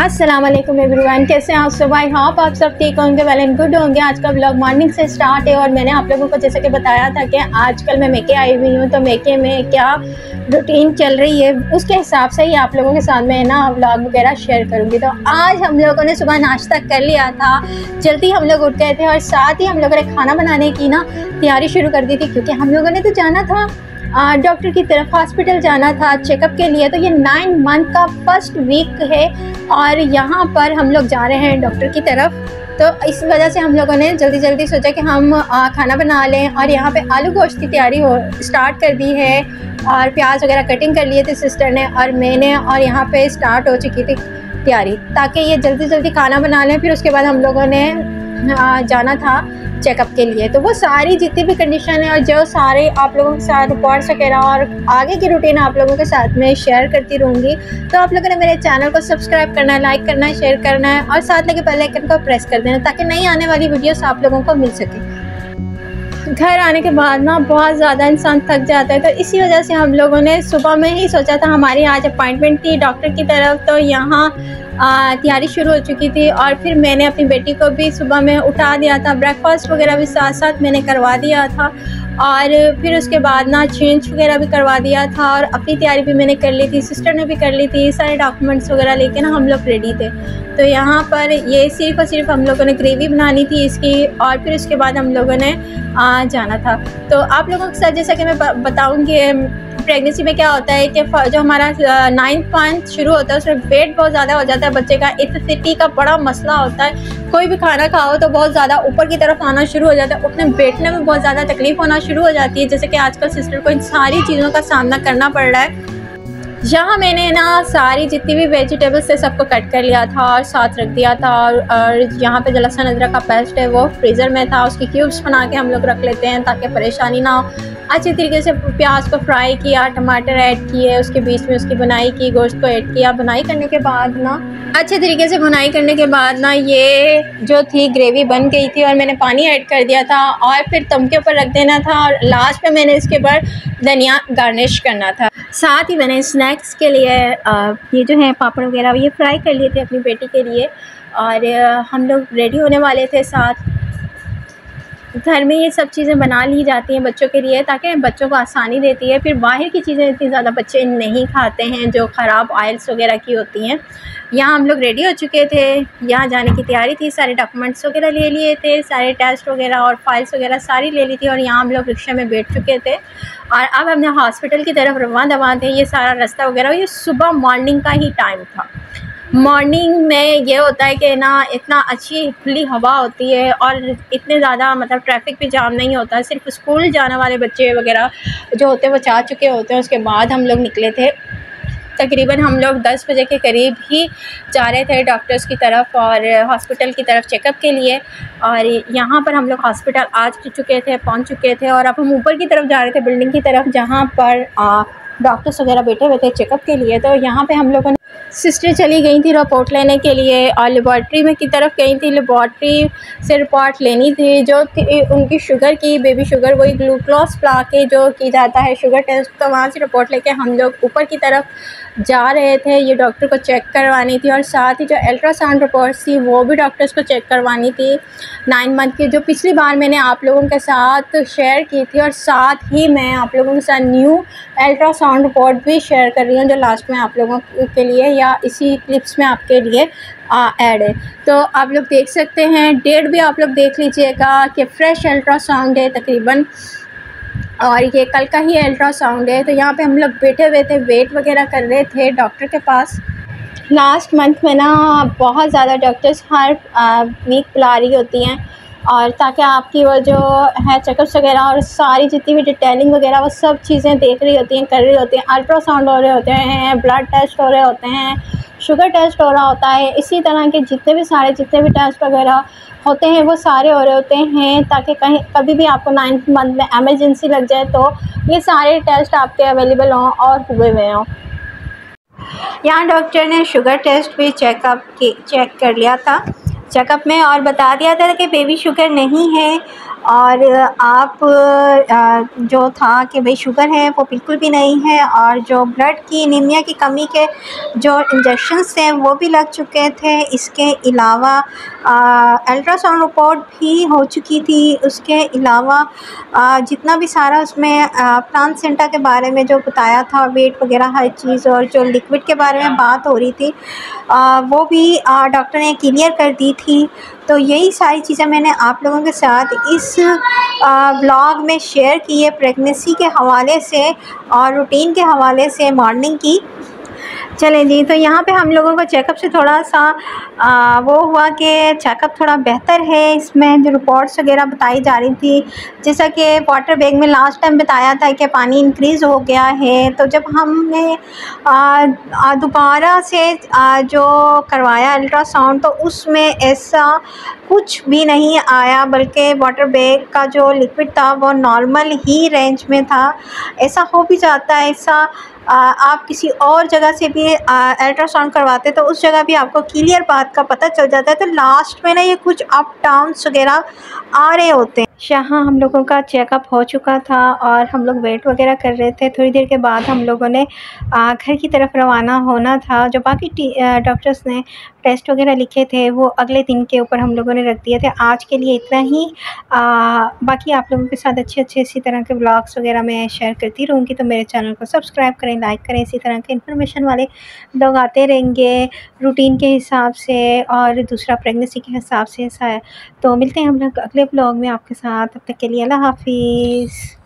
अस्सलाम वालेकुम एवरीवन, कैसे हैं आप सब? आई होप आप सब ठीक होंगे, वेल एंड गुड होंगे। आज का ब्लॉग मॉर्निंग से स्टार्ट है और मैंने आप लोगों को जैसे कि बताया था कि आजकल मैं मेके आई हुई हूँ, तो मेके में क्या रूटीन चल रही है उसके हिसाब से ही आप लोगों के साथ में ना व्लॉग वगैरह शेयर करूँगी। तो आज हम लोगों ने सुबह नाश्ता कर लिया था, जल्दी हम लोग उठ गए थे और साथ ही हम लोगों ने खाना बनाने की ना तैयारी शुरू कर दी थी, क्योंकि हम लोगों ने तो जाना था डॉक्टर की तरफ, हॉस्पिटल जाना था चेकअप के लिए। तो ये 9 मंथ का फर्स्ट वीक है और यहाँ पर हम लोग जा रहे हैं डॉक्टर की तरफ। तो इस वजह से हम लोगों ने जल्दी सोचा कि हम खाना बना लें और यहाँ पे आलू गोश्त की तैयारी स्टार्ट कर दी है और प्याज वगैरह कटिंग कर लिए थे सिस्टर ने और मैंने, और यहाँ पे स्टार्ट हो चुकी थी तैयारी ताकि ये जल्दी खाना बना लें। फिर उसके बाद हम लोगों ने जाना था चेकअप के लिए। तो वो सारी जितनी भी कंडीशन है और जो सारे आप लोगों के साथ रिपोर्ट्स वगैरह और आगे की रूटीन आप लोगों के साथ में शेयर करती रहूँगी। तो आप लोगों ने मेरे चैनल को सब्सक्राइब करना है, लाइक करना है, शेयर करना है और साथ लगे बेल आइकन को प्रेस कर देना ताकि नई आने वाली वीडियोस आप लोगों को मिल सके। घर आने के बाद ना बहुत ज़्यादा इंसान थक जाता है, तो इसी वजह से हम लोगों ने सुबह में ही सोचा था, हमारी आज अपॉइंटमेंट थी डॉक्टर की तरफ, तो यहाँ तैयारी शुरू हो चुकी थी। और फिर मैंने अपनी बेटी को भी सुबह में उठा दिया था, ब्रेकफास्ट वगैरह भी साथ साथ मैंने करवा दिया था और फिर उसके बाद ना चेंज वगैरह भी करवा दिया था और अपनी तैयारी भी मैंने कर ली थी, सिस्टर ने भी कर ली थी। सारे डॉक्यूमेंट्स वगैरह लेके ना हम लोग रेडी थे। तो यहाँ पर ये सिर्फ और सिर्फ हम लोगों ने ग्रेवी बनानी थी इसकी और फिर उसके बाद हम लोगों ने जाना था। तो आप लोगों के साथ जैसा कि मैं बताऊँगी प्रेगनेंसी में क्या होता है कि जो हमारा 9th मंथ शुरू होता है उसमें वेट बहुत ज़्यादा हो जाता है बच्चे का। एसिडिटी का बड़ा मसला होता है, कोई भी खाना खाओ तो बहुत ज़्यादा ऊपर की तरफ आना शुरू हो जाता है, उठने बैठने में बहुत ज़्यादा तकलीफ होना शुरू हो जाती है। जैसे कि आजकल सिस्टर को इन सारी चीज़ों का सामना करना पड़ रहा है। यहाँ मैंने ना सारी जितनी भी वेजिटेबल्स थे सबको कट कर लिया था और साथ रख दिया था और यहाँ पे जो लहसुन अदरक का पेस्ट है वो फ्रीज़र में था, उसकी क्यूब्स बना के हम लोग रख लेते हैं ताकि परेशानी ना हो। अच्छे तरीके से प्याज को फ्राई किया, टमाटर ऐड किए, उसके बीच में उसकी बुनाई की, गोश्त को ऐड किया। बुनाई करने के बाद ना अच्छे तरीके से बुनाई करने के बाद ना ये जो थी ग्रेवी बन गई थी और मैंने पानी ऐड कर दिया था और फिर दम के ऊपर रख देना था और लास्ट में मैंने इसके ऊपर धनिया गार्निश करना था। साथ ही मैंने स्नैक्स के लिए ये जो है पापड़ वगैरह ये फ्राई कर लिए थे अपनी बेटी के लिए और हम लोग रेडी होने वाले थे। साथ घर में ये सब चीज़ें बना ली जाती हैं बच्चों के लिए ताकि बच्चों को आसानी देती है। फिर बाहर की चीज़ें इतनी ज़्यादा बच्चे नहीं खाते हैं जो ख़राब ऑयल्स वगैरह की होती हैं। यहाँ हम लोग रेडी हो चुके थे, यहाँ जाने की तैयारी थी, सारे डॉक्यूमेंट्स वगैरह ले लिए थे, सारे टेस्ट वगैरह और फाइल्स वगैरह सारी ले ली थी और यहाँ हम लोग रिक्शा में बैठ चुके थे और अब हमने हॉस्पिटल की तरफ रवाना थे। ये सारा रास्ता वगैरह ये सुबह मॉर्निंग का ही टाइम था। मॉर्निंग में ये होता है कि ना इतना अच्छी खुली हवा होती है और इतने ज़्यादा मतलब ट्रैफिक भी जाम नहीं होता। सिर्फ स्कूल जाने वाले बच्चे वगैरह जो होते हैं वो जा चुके होते हैं। उसके बाद हम लोग निकले थे, तकरीबन हम लोग 10 बजे के करीब ही जा रहे थे डॉक्टर्स की तरफ और हॉस्पिटल की तरफ चेकअप के लिए। और यहाँ पर हम लोग हॉस्पिटल आ चुके थे, पहुँच चुके थे और अब हम ऊपर की तरफ जा रहे थे बिल्डिंग की तरफ जहाँ पर डॉक्टर्स वगैरह बैठे हुए थे चेकअप के लिए। तो यहाँ पे हम लोगों ने सिस्टर चली गई थी रिपोर्ट लेने के लिए और लेबॉर्ट्री में की तरफ गई थी, लेबॉर्ट्री से रिपोर्ट लेनी थी जो थी उनकी शुगर की, बेबी शुगर, वही ग्लूकोज पिला के जो की जाता है शुगर टेस्ट। तो वहाँ से रिपोर्ट लेके हम लोग ऊपर की तरफ जा रहे थे, ये डॉक्टर को चेक करवानी थी और साथ ही जो अल्ट्रासाउंड रिपोर्ट्स थी वो भी डॉक्टर्स को चेक करवानी थी 9 मंथ की, जो पिछली बार मैंने आप लोगों के साथ शेयर की थी। और साथ ही मैं आप लोगों के साथ न्यू अल्ट्रासाउंड रिपोर्ट भी शेयर कर रही हूँ जो लास्ट में आप लोगों के लिए या इसी क्लिप्स में आपके लिए ऐड है। तो आप लोग देख सकते हैं, डेट भी आप लोग देख लीजिएगा कि फ्रेश अल्ट्रासाउंड है तकरीबन और ये कल का ही अल्ट्रासाउंड है। तो यहाँ पे हम लोग बैठे हुए थे, वेट वगैरह कर रहे थे डॉक्टर के पास। लास्ट मंथ में ना बहुत ज़्यादा डॉक्टर्स हर वीक बुला रही होती हैं और ताकि आपकी वो जो है चेकअप्स वगैरह और सारी जितनी भी डिटेलिंग वगैरह वो सब चीज़ें देख रही होती हैं, कर रही होती हैं। अल्ट्रासाउंड हो रहे होते हैं, ब्लड टेस्ट हो रहे होते हैं, शुगर टेस्ट हो रहा होता है, इसी तरह के जितने भी टेस्ट वगैरह होते हैं वो सारे हो रहे होते हैं ताकि कभी भी आपको 9th मंथ में एमरजेंसी लग जाए तो ये सारे टेस्ट आपके अवेलेबल हों और हुए हुए हों। यहाँ डॉक्टर ने शुगर टेस्ट भी चेक कर लिया था चेकअप में और बता दिया था कि बेबी शुगर नहीं है और आप जो था कि भाई शुगर है वो बिल्कुल भी नहीं है, और जो ब्लड की एनीमिया की कमी के जो इंजेक्शंस थे वो भी लग चुके थे। इसके अलावा अल्ट्रासाउंड रिपोर्ट भी हो चुकी थी। उसके अलावा जितना भी सारा उसमें प्लासेंटा के बारे में जो बताया था, वेट वगैरह हर चीज़, और जो लिक्विड के बारे में बात हो रही थी वो भी डॉक्टर ने क्लियर कर दी थी। तो यही सारी चीज़ें मैंने आप लोगों के साथ इस व्लॉग में शेयर की है, प्रेगनेंसी के हवाले से और रूटीन के हवाले से मॉर्निंग की। चलें जी, तो यहाँ पे हम लोगों को चेकअप से थोड़ा सा वो हुआ कि चेकअप थोड़ा बेहतर है। इसमें जो रिपोर्ट्स वगैरह बताई जा रही थी, जैसा कि वाटर बैग में लास्ट टाइम बताया था कि पानी इंक्रीज़ हो गया है, तो जब हमने दोबारा से जो करवाया अल्ट्रासाउंड तो उसमें ऐसा कुछ भी नहीं आया, बल्कि वाटर बैग का जो लिक्विड था वो नॉर्मल ही रेंज में था। ऐसा हो भी जाता है, ऐसा आप किसी और जगह से भी अल्ट्रासाउंड करवाते तो उस जगह भी आपको क्लियर बात का पता चल जाता है। तो लास्ट में ना ये कुछ अप डाउन्स वगैरह आ रहे होते हैं। यहाँ हम लोगों का चेकअप हो चुका था और हम लोग वेट वगैरह कर रहे थे। थोड़ी देर के बाद हम लोगों ने घर की तरफ रवाना होना था। जो बाकी डॉक्टर्स ने टेस्ट वगैरह लिखे थे वो अगले दिन के ऊपर हम लोगों ने रख दिए थे। आज के लिए इतना ही। बाकी आप लोगों के साथ अच्छे इसी तरह के व्लॉग्स वगैरह मैं शेयर करती रहूँगी। तो मेरे चैनल को सब्सक्राइब करें, लाइक करें। इसी तरह के इन्फॉर्मेशन वाले लोग आते रहेंगे रूटीन के हिसाब से और दूसरा प्रेगनेंसी के हिसाब से। ऐसा है, तो मिलते हैं हम लोग अगले व्लॉग में आपके साथ। तब तक के लिए अल्लाह हाफिज़।